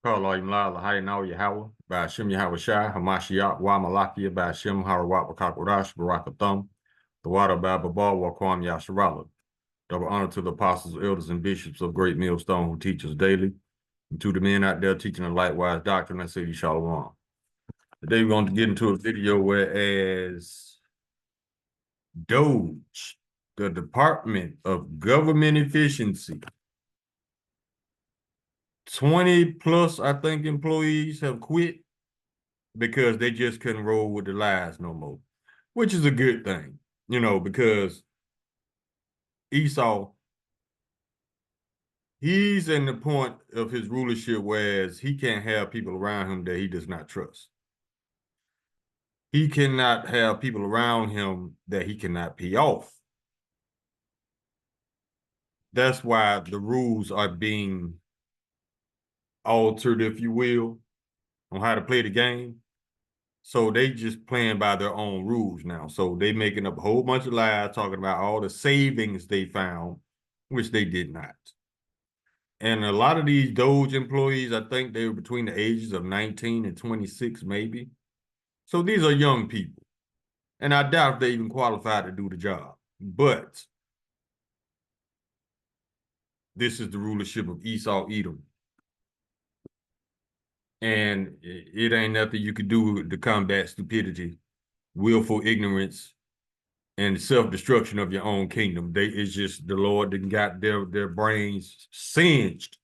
Karla Imlala Hayanaw Yahweh, by Hashem Yahweh Shai, Hamashiach, Wa Malakia, by Hashem Harawat Wakakodash, Barakathum, the water by Babal, Wakwam Yasharala. Double honor to the apostles, elders, and bishops of Great Millstone who teach us daily, and to the men out there teaching a lightwise doctrine, I say you shalom. Today we're going to get into a video whereas DOGE, the Department of Government Efficiency, 20 plus, I think, employees have quit because they just couldn't roll with the lies no more, which is a good thing, because Esau, he's in the point of his rulership whereas he can't have people around him that he does not trust. He cannot have people around him that he cannot pay off. That's why the rules are being altered, if you will, on how to play the game. So they just playing by their own rules now. So they making up a whole bunch of lies, talking about all the savings they found, which they did not. And a lot of these DOGE employees, I think they were between the ages of 19 and 26, maybe. So these are young people. And I doubt if they even qualified to do the job. But this is the rulership of Esau Edom. And it ain't nothing you could do to combat stupidity, willful ignorance, and self-destruction of your own kingdom. It's just the Lord that got their brains singed.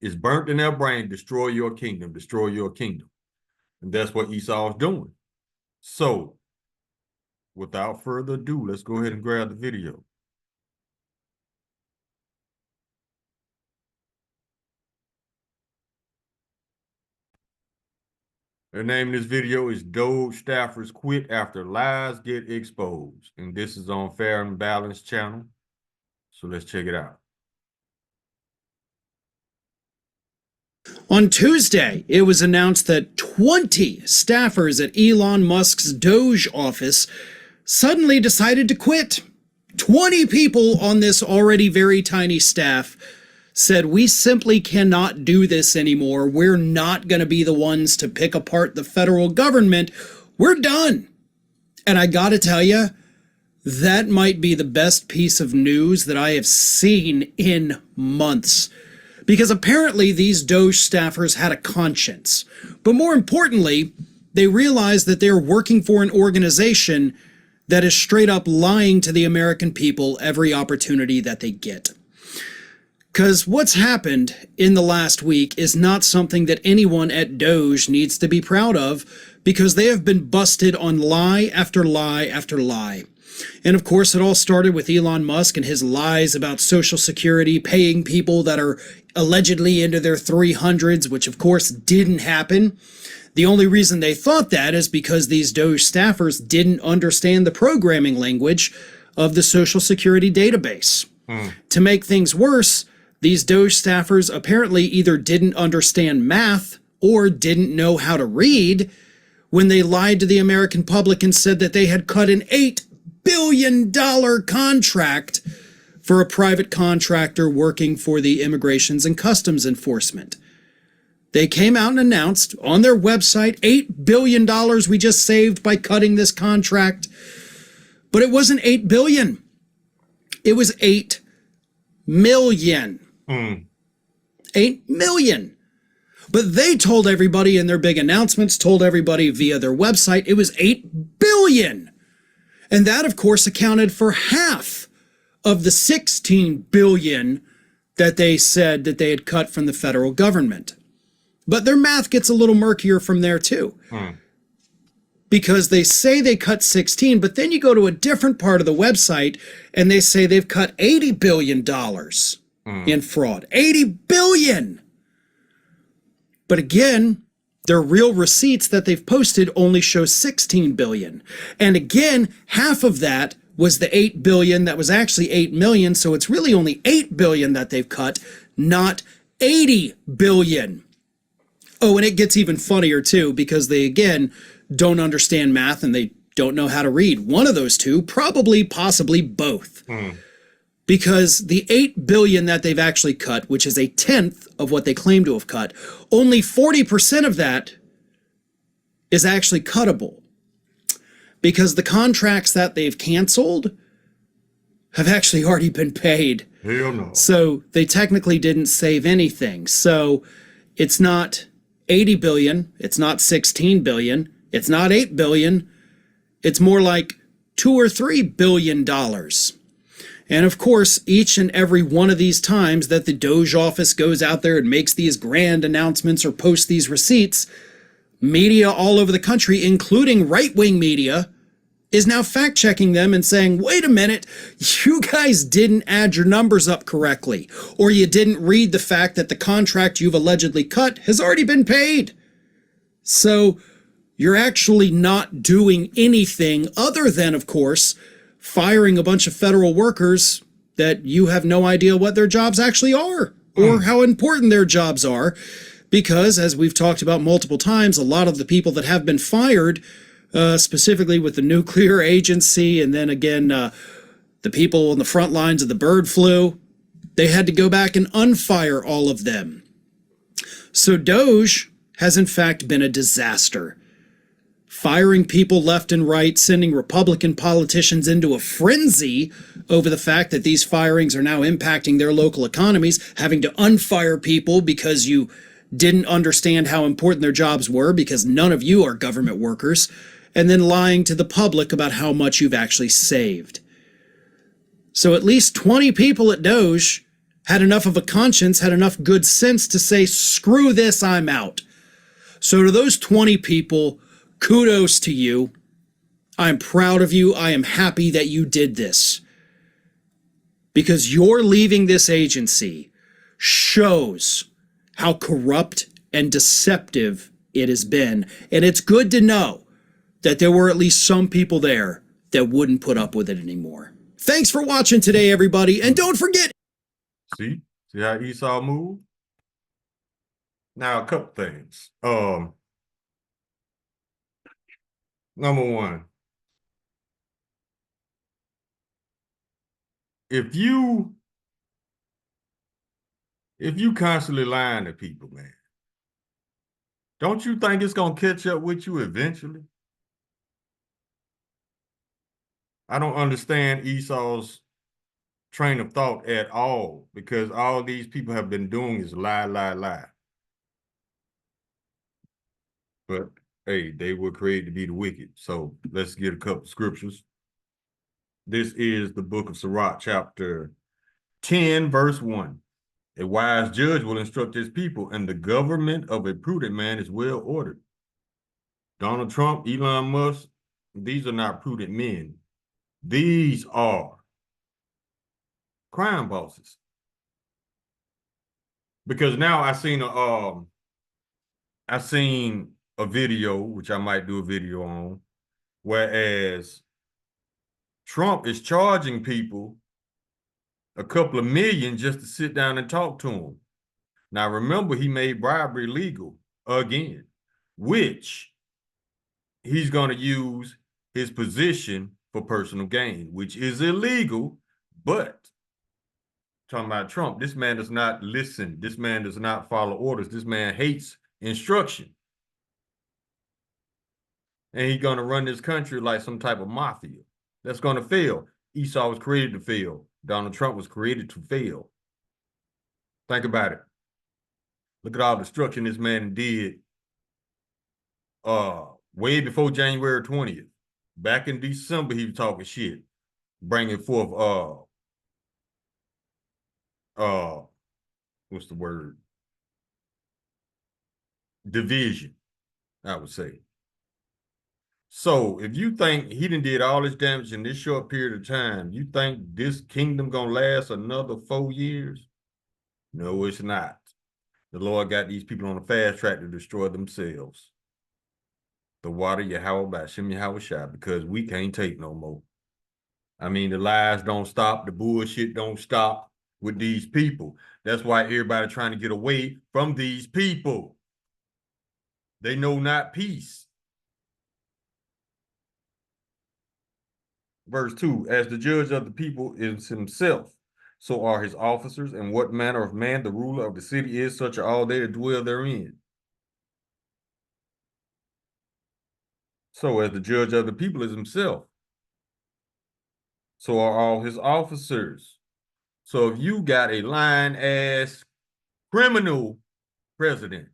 It's burnt in their brain, destroy your kingdom, destroy your kingdom. And that's what Esau's doing. So, without further ado, let's go ahead and grab the video. The name of this video is DOGE Staffers Quit After Lies Get Exposed. And this is on Fair and Balanced channel. So let's check it out. On Tuesday, it was announced that 20 staffers at Elon Musk's DOGE office suddenly decided to quit. 20 people on this already very tiny staff said, we simply cannot do this anymore. We're not going to be the ones to pick apart the federal government. We're done. And I got to tell you, that might be the best piece of news that I have seen in months. Because apparently these DOGE staffers had a conscience. But more importantly, they realized that they're working for an organization that is straight up lying to the American people every opportunity that they get. Because what's happened in the last week is not something that anyone at DOGE needs to be proud of, because they have been busted on lie after lie after lie. And of course, it all started with Elon Musk and his lies about Social Security, paying people that are allegedly into their 300s, which of course didn't happen. The only reason they thought that is because these DOGE staffers didn't understand the programming language of the Social Security database. To make things worse, these DOGE staffers apparently either didn't understand math or didn't know how to read when they lied to the American public and said that they had cut an $8 billion contract for a private contractor working for the Immigrations and Customs Enforcement. They came out and announced on their website, $8 billion we just saved by cutting this contract. But it wasn't $8 billion. It was $8 million. 8 million. But they told everybody in their big announcements, told everybody via their website, it was 8 billion. And that, of course, accounted for half of the 16 billion that they said that they had cut from the federal government. But their math gets a little murkier from there too. Because they say they cut 16, but then you go to a different part of the website and they say they've cut $80 billion in fraud. 80 billion. But again, their real receipts that they've posted only show 16 billion. And again, half of that was the 8 billion that was actually 8 million. So it's really only 8 billion that they've cut, not 80 billion. Oh, and it gets even funnier too, because they again don't understand math and they don't know how to read. One of those two, probably, possibly both. because the 8 billion that they've actually cut, which is a tenth of what they claim to have cut, only 40% of that is actually cuttable, because the contracts that they've canceled have actually already been paid. Hell no. So they technically didn't save anything. So it's not 80 billion, it's not 16 billion, it's not 8 billion, it's more like 2 or 3 billion dollars. And of course, each and every one of these times that the DOGE office goes out there and makes these grand announcements or posts these receipts, media all over the country, including right-wing media, is now fact-checking them and saying, wait a minute, you guys didn't add your numbers up correctly, or you didn't read the fact that the contract you've allegedly cut has already been paid. So you're actually not doing anything other than, of course, firing a bunch of federal workers that you have no idea what their jobs actually are or how important their jobs are. Because, as we've talked about multiple times, a lot of the people that have been fired, specifically with the nuclear agency, and then again, the people on the front lines of the bird flu, they had to go back and unfire all of them. So DOGE has in fact been a disaster. Firing people left and right, sending Republican politicians into a frenzy over the fact that these firings are now impacting their local economies, having to unfire people because you didn't understand how important their jobs were because none of you are government workers, and then lying to the public about how much you've actually saved. So at least 20 people at DOGE had enough of a conscience, had enough good sense to say, screw this, I'm out. So to those 20 people, kudos to you. I'm proud of you. I am happy that you did this. Because your leaving this agency shows how corrupt and deceptive it has been. And it's good to know that there were at least some people there that wouldn't put up with it anymore. Thanks for watching today, everybody. And don't forget. See how Esau moved? Now, a couple things. Number one, if you constantly lying to people, man, don't you think it's gonna catch up with you eventually? I don't understand Esau's train of thought at all, because all these people have been doing is lie, lie, lie. But hey, they were created to be the wicked. So let's get a couple scriptures. This is the book of Sirach, chapter 10, verse 1. A wise judge will instruct his people, and the government of a prudent man is well ordered. Donald Trump, Elon Musk, these are not prudent men. These are crime bosses. Because now I seen a video, which I might do a video on, whereas Trump is charging people a couple of million just to sit down and talk to him. Now, remember, he made bribery legal again, which he's going to use his position for personal gain, which is illegal. But talking about Trump, this man does not listen. This man does not follow orders. This man hates instruction. And he's going to run this country like some type of mafia. That's going to fail. Esau was created to fail. Donald Trump was created to fail. Think about it. Look at all the destruction this man did way before January 20th. Back in December, he was talking shit, bringing forth what's the word? Division, I would say. So if you think he done did all this damage in this short period of time, you think this kingdom gonna last another 4 years? No, it's not. The Lord got these people on a fast track to destroy themselves. The water Yahweh by Shem Yahweh Shai, because we can't take no more. I mean, the lies don't stop, the bullshit don't stop with these people. That's why everybody trying to get away from these people. They know not peace. Verse 2, as the judge of the people is himself, so are his officers, and what manner of man the ruler of the city is, such are all they that dwell therein. So as the judge of the people is himself, so are all his officers. So if you got a lying ass criminal president,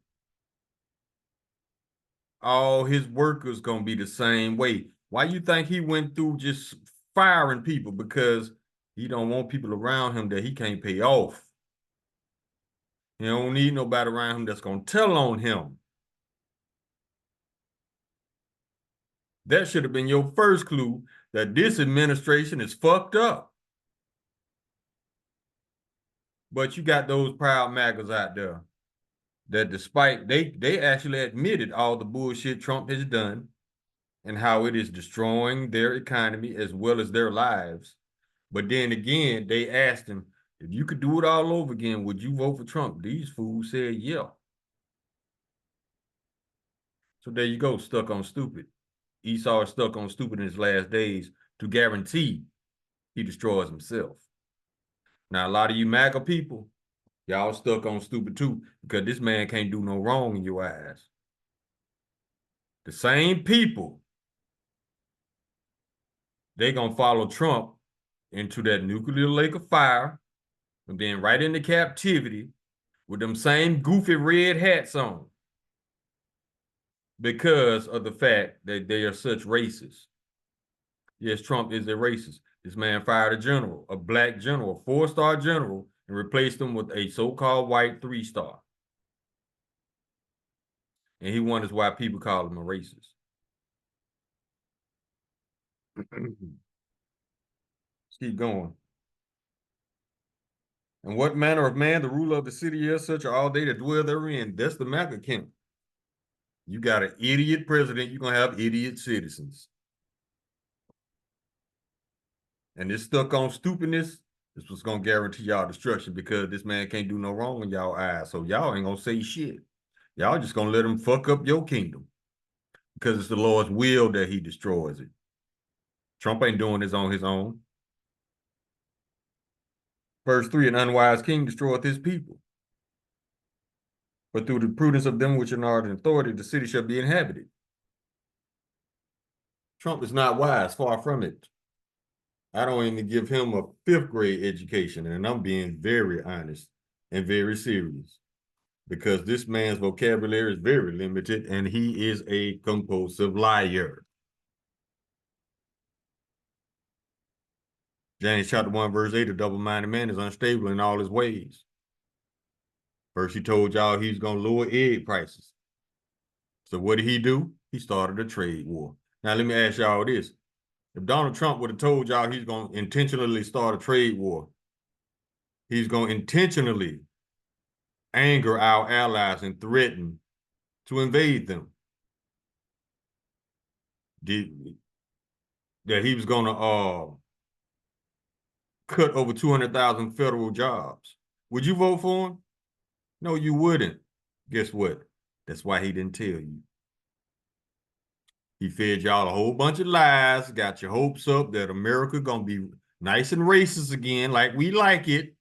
all his workers gonna be the same way. Why you think he went through just firing people? Because he don't want people around him that he can't pay off. He don't need nobody around him that's gonna tell on him. That should have been your first clue that this administration is fucked up. But you got those proud MAGAs out there that despite they actually admitted all the bullshit Trump has done and how it is destroying their economy as well as their lives. But then again, they asked him, if you could do it all over again, would you vote for Trump? These fools said, yeah. So there you go, stuck on stupid. Esau is stuck on stupid in his last days to guarantee he destroys himself. Now, a lot of you MAGA people, y'all stuck on stupid too, because this man can't do no wrong in your eyes. The same people, they gonna follow Trump into that nuclear lake of fire and then right into captivity with them same goofy red hats on because of the fact that they are such racists. Yes, Trump is a racist. This man fired a general, a black general, a 4-star general, and replaced him with a so-called white 3-star. And he wonders why people call him a racist. Let's keep going. And what manner of man the ruler of the city is, such are all they that dwell therein. That's the MAGA camp. You got an idiot president, you're going to have idiot citizens. And this stuck on stupidness, this was going to guarantee y'all destruction because this man can't do no wrong in y'all eyes. So y'all ain't going to say shit. Y'all just going to let him fuck up your kingdom because it's the Lord's will that he destroys it. Trump ain't doing this on his own. Verse 3, an unwise king destroyeth his people. But through the prudence of them which are in authority, the city shall be inhabited. Trump is not wise, far from it. I don't even give him a 5th grade education, and I'm being very honest and very serious because this man's vocabulary is very limited and he is a compulsive liar. James chapter 1, verse 8, a double-minded man is unstable in all his ways. First, he told y'all he's going to lower egg prices. So what did he do? He started a trade war. Now, let me ask y'all this. If Donald Trump would have told y'all he's going to intentionally start a trade war, he's going to intentionally anger our allies and threaten to invade them, that he was going to cut over 200,000 federal jobs, would you vote for him? No, you wouldn't. Guess what? That's why he didn't tell you. He fed y'all a whole bunch of lies, got your hopes up that America gonna be nice and racist again, like we like it.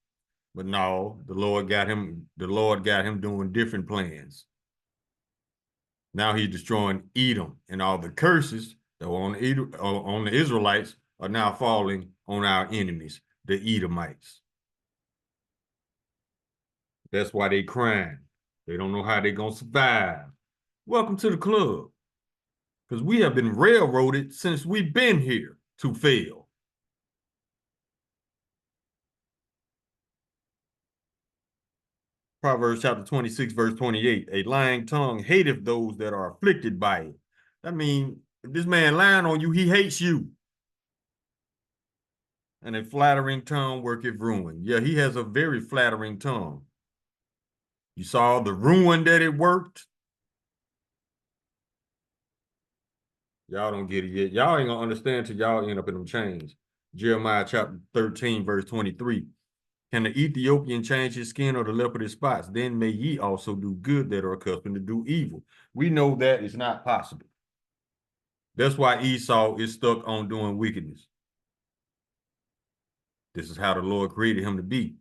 But no, the Lord got him doing different plans. Now he's destroying Edom, and all the curses that were on the Israelites are now falling on our enemies, the Edomites. That's why they crying. They don't know how they're gonna survive. Welcome to the club. Because we have been railroaded since we've been here to fail. Proverbs chapter 26, verse 28. A lying tongue hateth those that are afflicted by it. I mean, if this man lying on you, he hates you. And a flattering tongue worketh ruin. Yeah, he has a very flattering tongue. You saw the ruin that it worked. Y'all don't get it yet. Y'all ain't gonna understand till y'all end up in them chains. Jeremiah chapter 13, verse 23. Can the Ethiopian change his skin or the leopard his spots? Then may ye also do good that are accustomed to do evil. We know that is not possible. That's why Esau is stuck on doing wickedness. This is how the Lord created him to be.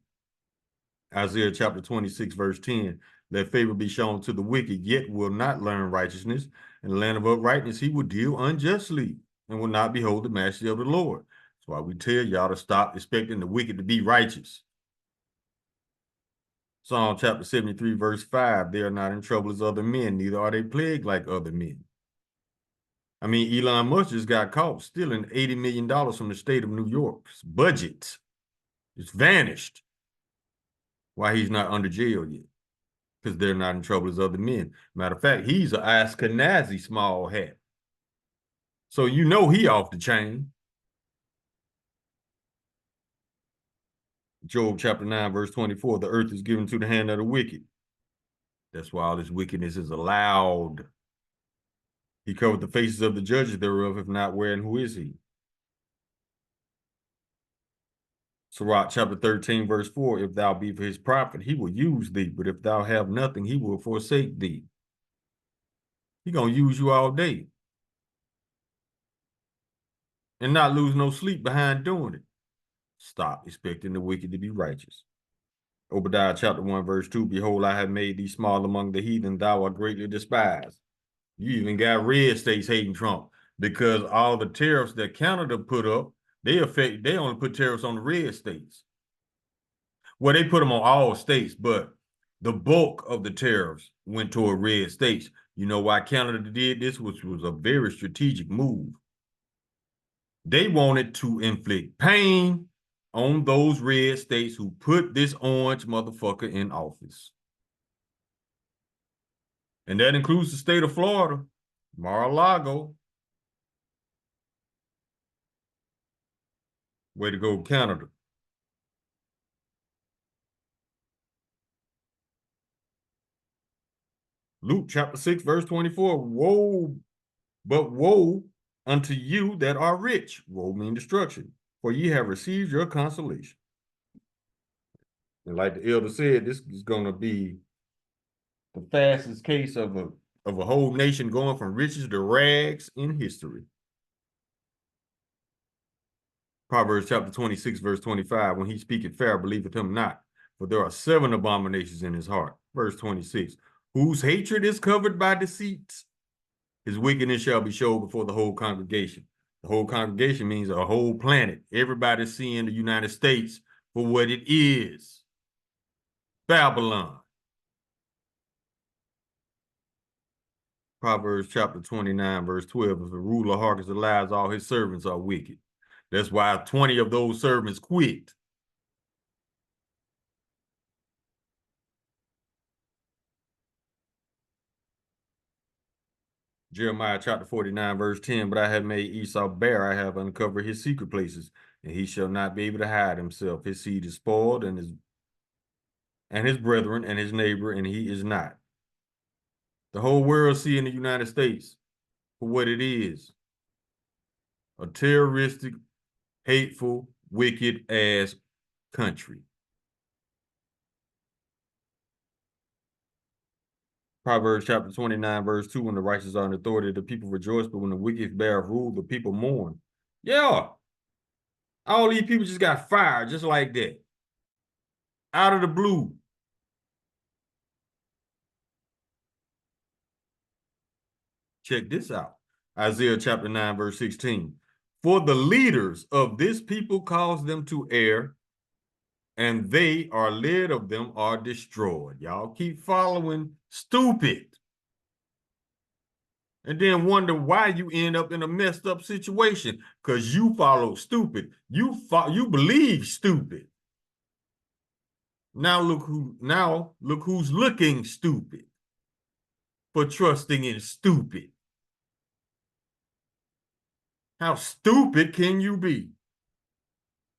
Isaiah chapter 26, verse 10. Let favor be shown to the wicked, yet will not learn righteousness. In the land of uprightness, he will deal unjustly and will not behold the majesty of the Lord. That's why we tell y'all to stop expecting the wicked to be righteous. Psalm chapter 73, verse 5. They are not in trouble as other men, neither are they plagued like other men. I mean, Elon Musk just got caught stealing $80 million from the state of New York's budget. It's vanished. Why he's not under jail yet? Because they're not in trouble as other men. Matter of fact, he's an Ashkenazi small hat. So you know he off the chain. Job chapter 9, verse 24, the earth is given to the hand of the wicked. That's why all this wickedness is allowed. He covered the faces of the judges thereof, if not where and who is he? Sirach chapter 13, verse 4, if thou be for his prophet, he will use thee, but if thou have nothing, he will forsake thee. He gonna use you all day and not lose no sleep behind doing it. Stop expecting the wicked to be righteous. Obadiah chapter 1, verse 2, behold, I have made thee small among the heathen, thou art greatly despised. You even got red states hating Trump because all the tariffs that Canada put up, they only put tariffs on the red states. Well, they put them on all states, but the bulk of the tariffs went toward red states. You know why Canada did this, which was a very strategic move. They wanted to inflict pain on those red states who put this orange motherfucker in office. And that includes the state of Florida, Mar-a-Lago. Way to go, Canada. Luke chapter 6, verse 24. Woe, but woe unto you that are rich. Woe means destruction, for ye have received your consolation. And like the elder said, this is going to be the fastest case of a whole nation going from riches to rags in history. Proverbs chapter 26, verse 25, when he speaketh fair, believeth him not, for there are 7 abominations in his heart. Verse 26, whose hatred is covered by deceit, his wickedness shall be showed before the whole congregation. The whole congregation means a whole planet. Everybody's seeing the United States for what it is. Babylon. Proverbs chapter 29, verse 12, if the ruler hearkens the lies, all his servants are wicked. That's why 20 of those servants quit. Jeremiah chapter 49, verse 10, but I have made Esau bare, I have uncovered his secret places, and he shall not be able to hide himself. His seed is spoiled, and his brethren, and his neighbor, and he is not. The whole world seeing the United States for what it is. A terroristic, hateful, wicked ass country. Proverbs chapter 29, verse 2, when the righteous are in authority, the people rejoice, but when the wicked bear rule, the people mourn. Yeah. All these people just got fired just like that. Out of the blue. Check this out. Isaiah chapter 9, verse 16. For the leaders of this people cause them to err, and they are led of them are destroyed. Y'all keep following stupid. And then wonder why you end up in a messed up situation. Because you follow stupid. You believe stupid. Now look who's looking stupid for trusting in stupid. How stupid can you be?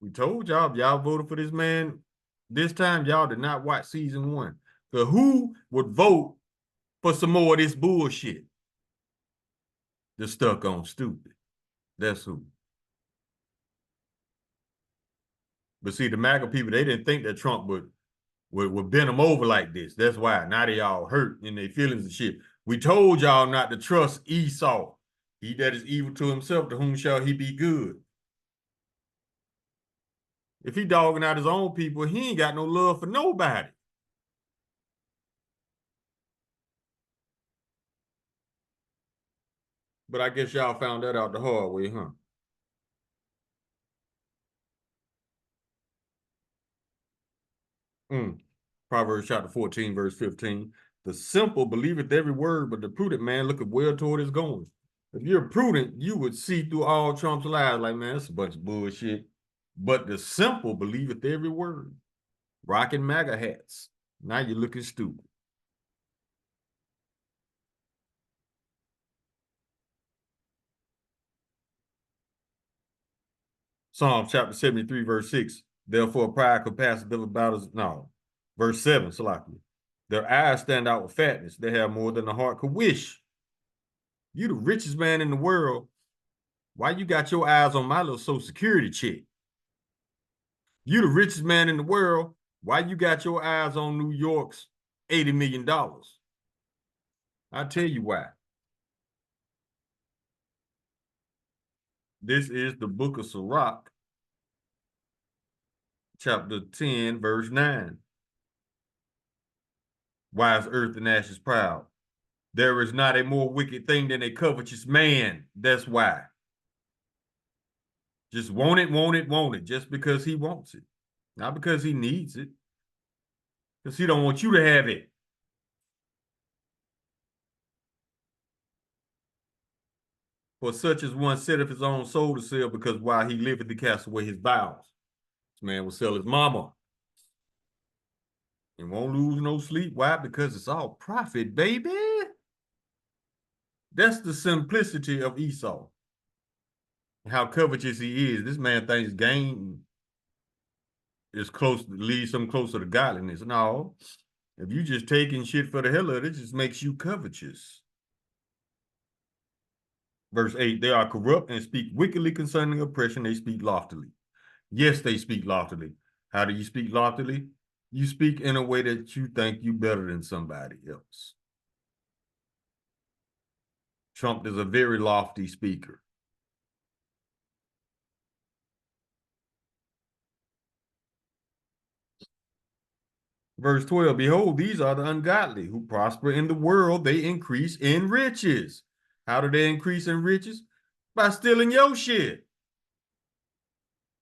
We told y'all, if y'all voted for this man this time, y'all did not watch season 1. So who would vote for some more of this bullshit? They're stuck on stupid. That's who. But see, the MAGA people, they didn't think that Trump would bend them over like this. That's why. Now they all hurt in their feelings and shit. We told y'all not to trust Esau. He that is evil to himself, to whom shall he be good? If he dogging out his own people, he ain't got no love for nobody. But I guess y'all found that out the hard way, huh? Proverbs chapter 14, verse 15. The simple believeth every word, but the prudent man looketh well toward his going. If you're prudent, you would see through all Trump's lies like, man, that's a bunch of bullshit. But the simple believeth every word. Rocking MAGA hats. Now you're looking stupid. Psalm chapter 73, verse 6. Therefore, pride compasseth them about us. No. Verse 7, Salaki. Their eyes stand out with fatness. They have more than the heart could wish. You the richest man in the world. Why you got your eyes on my little Social Security check? You the richest man in the world. Why you got your eyes on New York's $80 million? I'll tell you why. This is the book of Sirach, chapter 10, verse 9. Why is earth and ashes proud? There is not a more wicked thing than a covetous man. That's why. Just want it, want it, want it, just because he wants it. Not because he needs it. Because he don't want you to have it. For such as one setteth his own soul to sell, because while he liveth, he cast away his vows. This man will sell his mama and won't lose no sleep. Why? Because it's all profit, baby. That's the simplicity of Esau. How covetous he is. This man thinks gain is close, leads him closer to godliness. No, if you just taking shit for the hell of it, it just makes you covetous. Verse 8, they are corrupt and speak wickedly concerning oppression. They speak loftily. Yes, they speak loftily. How do you speak loftily? You speak in a way that you think you better than somebody else. Trump is a very lofty speaker. Verse 12, behold, these are the ungodly who prosper in the world. They increase in riches. How do they increase in riches? By stealing your shit.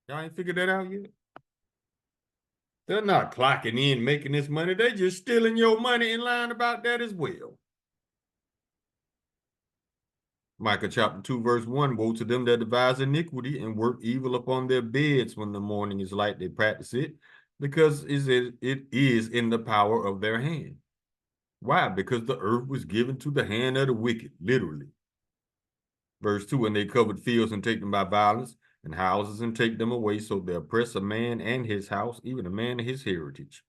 Y'all ain't figured that out yet? They're not clocking in, making this money. They're just stealing your money and lying about that as well. Micah chapter 2, verse 1, woe to them that devise iniquity and work evil upon their beds when the morning is light, they practice it, because it is in the power of their hand. Why? Because the earth was given to the hand of the wicked, literally. Verse 2, and they covered fields and take them by violence, and houses and take them away, so they oppress a man and his house, even a man and his heritage.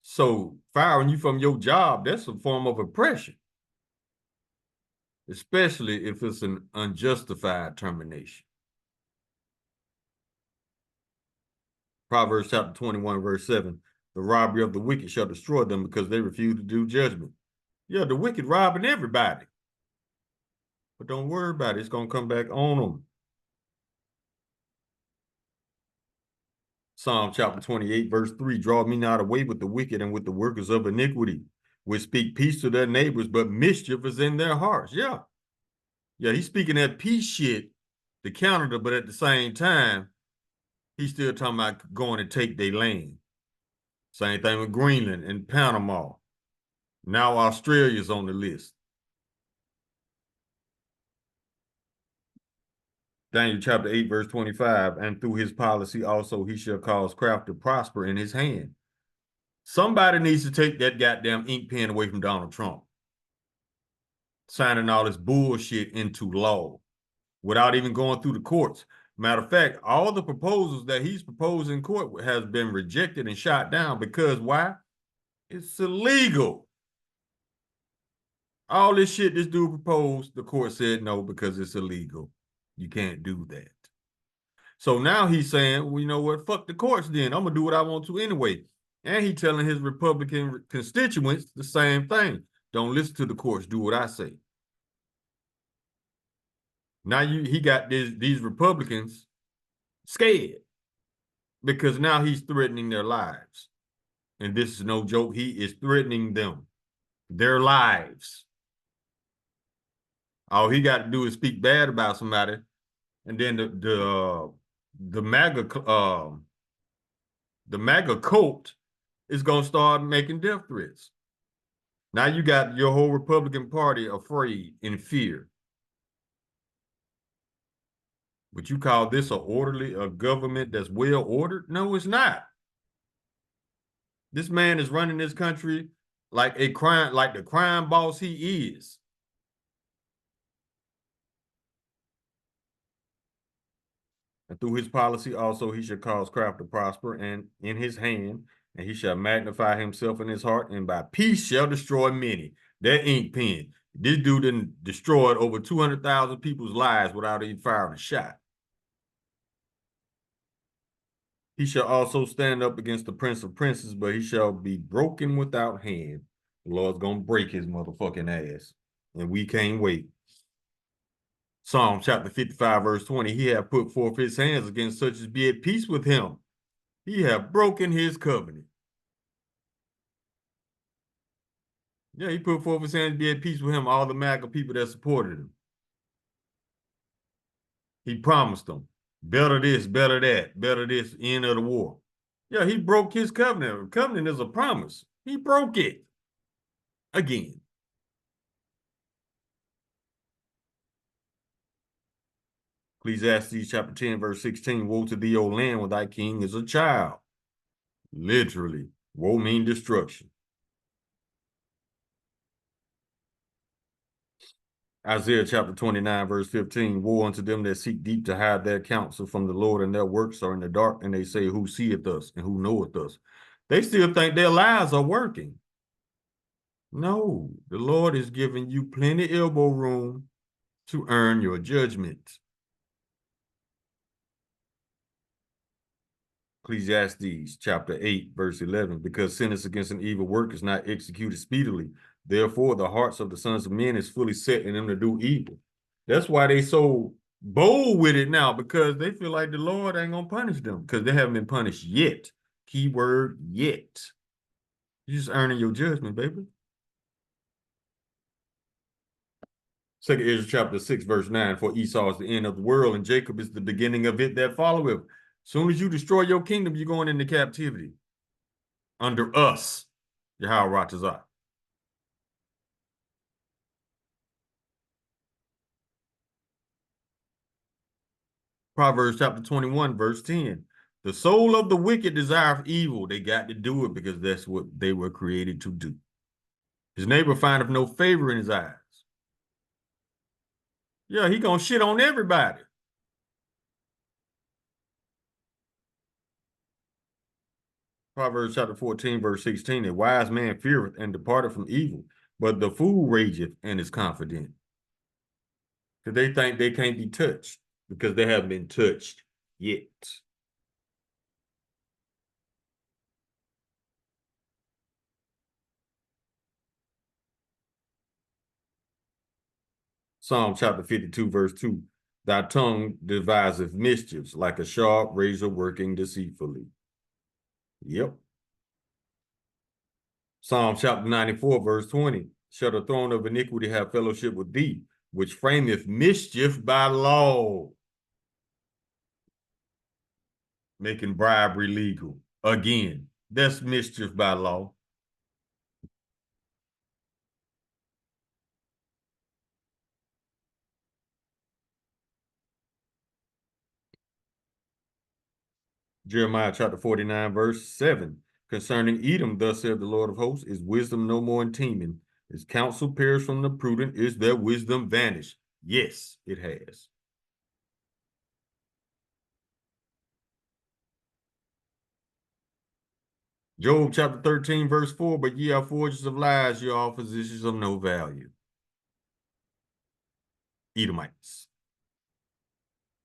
So firing you from your job, that's a form of oppression, especially if it's an unjustified termination. Proverbs chapter 21, verse 7, the robbery of the wicked shall destroy them because they refuse to do judgment. Yeah, the wicked robbing everybody. But don't worry about it. It's going to come back on them. Psalm chapter 28, verse 3, draw me not away with the wicked and with the workers of iniquity, which speak peace to their neighbors, but mischief is in their hearts. Yeah. Yeah, he's speaking that peace shit to Canada, but at the same time, he's still talking about going to take their land. Same thing with Greenland and Panama. Now Australia's on the list. Daniel chapter 8, verse 25, and through his policy also he shall cause craft to prosper in his hand. Somebody needs to take that goddamn ink pen away from Donald Trump, signing all this bullshit into law without even going through the courts. Matter of fact, all the proposals that he's proposed in court has been rejected and shot down because why? It's illegal. All this shit this dude proposed, the court said no because it's illegal. You can't do that. So now he's saying, well, you know what? Fuck the courts then. I'm going to do what I want to anyway. And he's telling his Republican constituents the same thing. Don't listen to the courts. Do what I say. Now he got these Republicans scared. because now he's threatening their lives. And this is no joke. He is threatening them, their lives. All he got to do is speak bad about somebody, and then the MAGA cult is gonna start making death threats. Now you got your whole Republican Party afraid, in fear. But you call this a government that's well ordered? No, it's not. This man is running this country like the crime boss he is. And through his policy also he should cause craft to prosper and in his hand, and he shall magnify himself in his heart, and by peace shall destroy many. That ink pen. This dude done destroyed over 200,000 people's lives without even firing a shot. He shall also stand up against the prince of princes, but he shall be broken without hand. The Lord's gonna break his motherfucking ass. And we can't wait. Psalm chapter 55, verse 20. He hath put forth his hands against such as be at peace with him. He hath broken his covenant. Yeah, he put forth his hands to be at peace with him, all the MAGA people that supported him. He promised them, better this, better that, better this, end of the war. Yeah, he broke his covenant. A covenant is a promise. He broke it again. Ecclesiastes chapter 10, verse 16. Woe to thee, O land, when thy king is a child. Literally, woe mean destruction. Isaiah chapter 29, verse 15. Woe unto them that seek deep to hide their counsel from the Lord, and their works are in the dark, and they say, who seeth us and who knoweth us? They still think their lies are working. No, the Lord is giving you plenty elbow room to earn your judgment. Ecclesiastes chapter 8, verse 11. Because sentence against an evil work is not executed speedily, therefore the hearts of the sons of men is fully set in them to do evil. That's why they so bold with it now, because they feel like the Lord ain't gonna punish them, because they haven't been punished yet. Keyword yet. You're just earning your judgment, baby. 2 Israel chapter 6, verse 9. For Esau is the end of the world, and Jacob is the beginning of it that followeth. As soon as you destroy your kingdom, you're going into captivity. Under us, Yahweh Ratazah. Proverbs chapter 21, verse 10. The soul of the wicked desireth evil. They got to do it because that's what they were created to do. His neighbor findeth no favor in his eyes. Yeah, he gonna shit on everybody. Proverbs chapter 14, verse 16. A wise man feareth and departeth from evil, but the fool rageth and is confident. Because they think they can't be touched because they haven't been touched yet. Psalm chapter 52, verse 2. Thy tongue deviseth mischiefs like a sharp razor working deceitfully. Yep. Psalm chapter 94, verse 20. Shall the throne of iniquity have fellowship with thee, which frameth mischief by law? Making bribery legal. Again, that's mischief by law. Jeremiah chapter 49, verse 7. Concerning Edom, thus saith the Lord of hosts, is wisdom no more in teeming? Is counsel perished from the prudent? Is their wisdom vanished? Yes, it has. Job chapter 13, verse 4. But ye are forgers of lies, ye are physicians of no value. Edomites.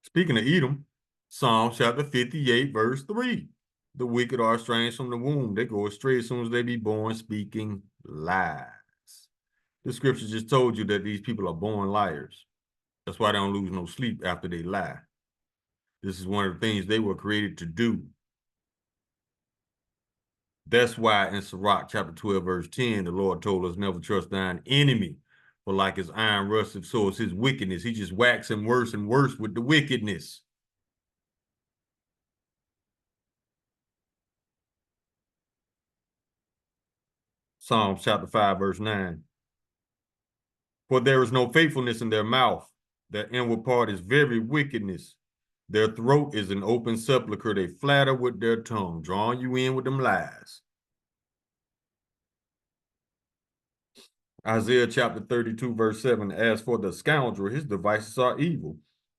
Speaking of Edom, Psalm chapter 58, verse 3. The wicked are estranged from the womb. They go astray as soon as they be born, speaking lies. The scripture just told you that these people are born liars. That's why they don't lose no sleep after they lie. This is one of the things they were created to do. That's why in Sirach chapter 12, verse 10, the Lord told us never trust thine enemy. For like his iron rusteth, so is his wickedness. He just waxing worse and worse with the wickedness. Psalms chapter 5, verse 9. For there is no faithfulness in their mouth. Their inward part is very wickedness. Their throat is an open sepulchre. They flatter with their tongue, drawing you in with them lies. Isaiah chapter 32, verse 7. As for the scoundrel, his devices are evil.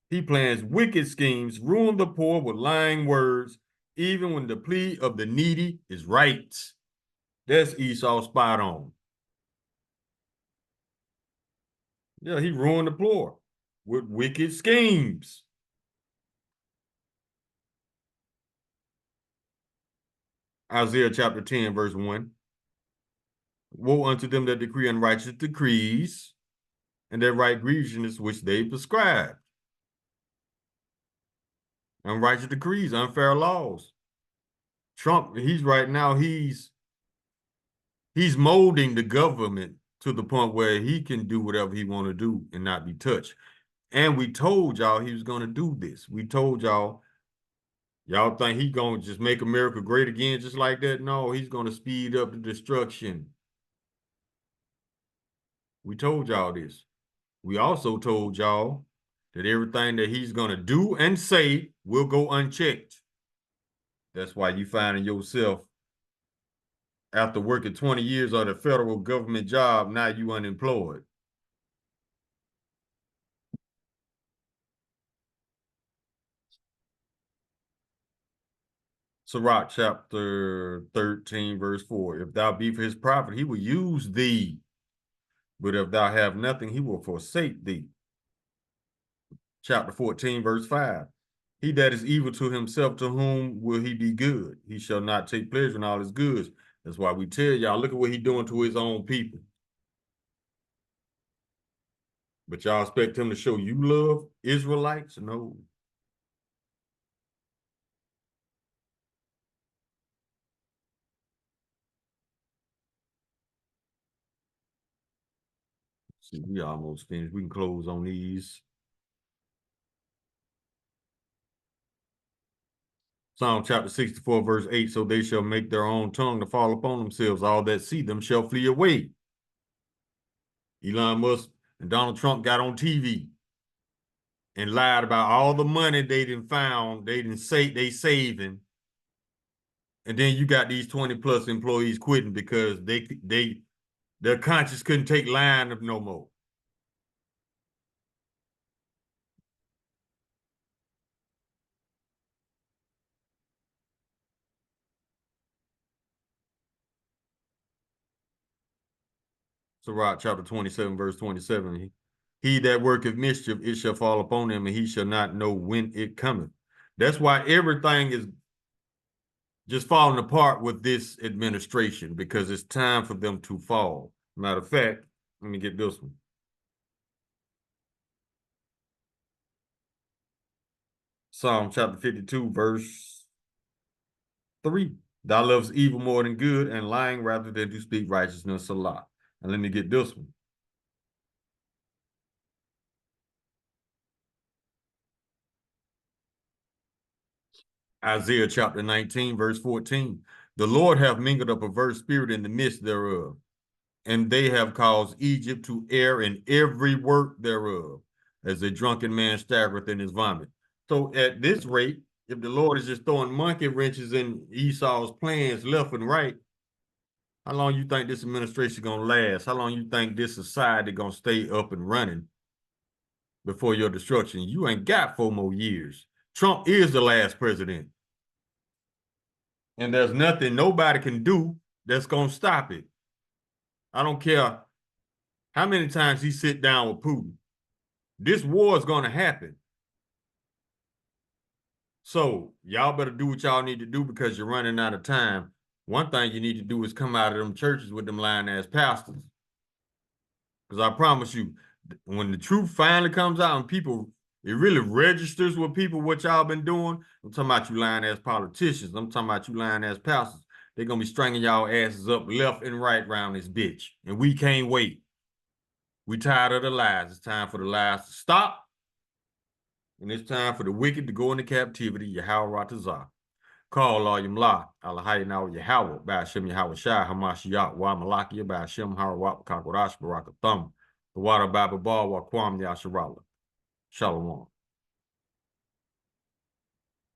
He plans wicked schemes, ruin the poor with lying words, even when the plea of the needy is right. That's Esau spot on. Yeah, he ruined the poor with wicked schemes. Isaiah chapter 10, verse 1. Woe unto them that decree unrighteous decrees, and that write grievousness which they prescribe. Unrighteous decrees, unfair laws. Trump, he's molding the government to the point where he can do whatever he want to do and not be touched. And we told y'all he was going to do this. We told y'all think he going to just make America great again just like that? No, he's going to speed up the destruction. We told y'all this. We also told y'all that everything that he's going to do and say will go unchecked. That's why you finding yourself after working 20 years on a federal government job, now you unemployed. Sirach chapter 13, verse 4. If thou be for his profit, he will use thee. But if thou have nothing, he will forsake thee. Chapter 14, verse 5. He that is evil to himself, to whom will he be good? He shall not take pleasure in all his goods. That's why we tell y'all, look at what he's doing to his own people. But y'all expect him to show you love, Israelites? No. See, we almost finished. We can close on these. Psalm chapter 64, verse 8. So they shall make their own tongue to fall upon themselves. All that see them shall flee away. Elon Musk and Donald Trump got on TV and lied about all the money they didn't found, they didn't say they saving. And then you got these 20 plus employees quitting because their conscience couldn't take lying no more. Sirach chapter 27, verse 27. He that worketh mischief, it shall fall upon him, and he shall not know when it cometh. That's why everything is just falling apart with this administration, because it's time for them to fall. Matter of fact, let me get this one. Psalm chapter 52, verse 3. Thou lovest evil more than good, and lying rather than to speak righteousness a lot. And let me get this one. Isaiah chapter 19, verse 14. The Lord hath mingled a perverse spirit in the midst thereof, and they have caused Egypt to err in every work thereof, as a drunken man staggereth in his vomit. So at this rate, if the Lord is just throwing monkey wrenches in Esau's plans left and right, how long you think this administration gonna last? How long you think this society gonna stay up and running before your destruction? You ain't got 4 more years. Trump is the last president. And there's nothing nobody can do that's gonna stop it. I don't care how many times he sit down with Putin. This war is gonna happen. So y'all better do what y'all need to do because you're running out of time. One thing you need to do is come out of them churches with them lying ass pastors. Because I promise you, when the truth finally comes out and people, it really registers with people what y'all been doing. I'm talking about you lying ass politicians. I'm talking about you lying ass pastors. They're gonna be stringing y'all asses up left and right around this bitch. And we can't wait. We tired of the lies. It's time for the lies to stop. And it's time for the wicked to go into captivity. Yahweh Ratazah. Call all Yamla, Allahayna Yahweh, Bashim Yahweh Shai, Hamashiach, Wa Malakia, Bashim Harawat, Kakorash, Barakathum, the water Baba Ba, Wa Kwam Yasharala. Shalom.